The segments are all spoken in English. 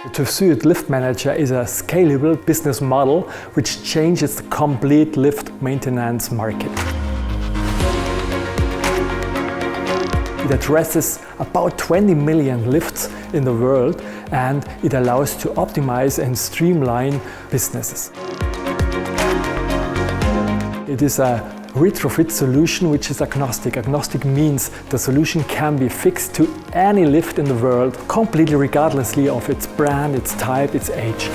TÜV SÜD Lift Manager is a scalable business model which changes the complete lift maintenance market. It addresses about 20 million lifts in the world, and it allows to optimize and streamline businesses. It is a retrofit solution which is agnostic. Agnostic means the solution can be fixed to any lift in the world, completely regardlessly of its brand, its type, its age.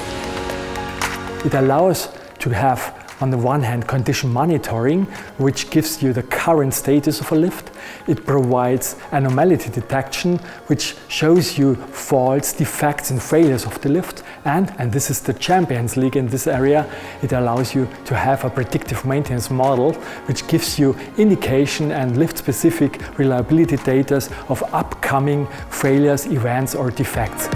It allows to have, on the one hand, condition monitoring, which gives you the current status of a lift. It provides anomaly detection, which shows you faults, defects and failures of the lift. And this is the Champions League in this area, it allows you to have a predictive maintenance model, which gives you indication and lift-specific reliability data of upcoming failures, events or defects.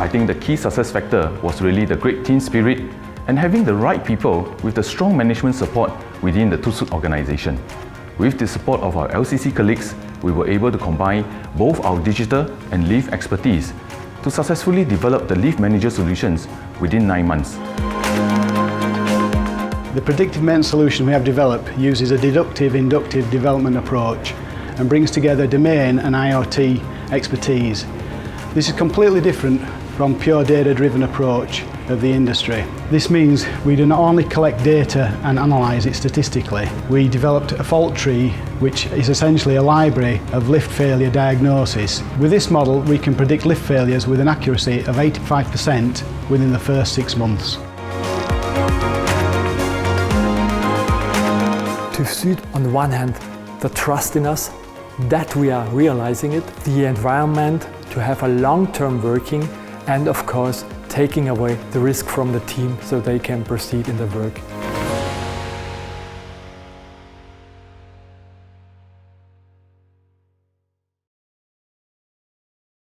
I think the key success factor was really the great team spirit and having the right people with the strong management support within the TÜV SÜD organization. With the support of our LCC colleagues, we were able to combine both our digital and lift expertise to successfully develop the Lift Manager solutions within 9 months. The predictive maintenance solution we have developed uses a deductive-inductive development approach and brings together domain and IoT expertise. This is completely different from pure data-driven approach of the industry. This means we do not only collect data and analyse it statistically, we developed a fault tree which is essentially a library of lift failure diagnosis. With this model we can predict lift failures with an accuracy of 85% within the first 6 months. TÜV SÜD, on the one hand, the trust in us, that we are realizing it, the environment to have a long-term working, and of course taking away the risk from the team so they can proceed in the work.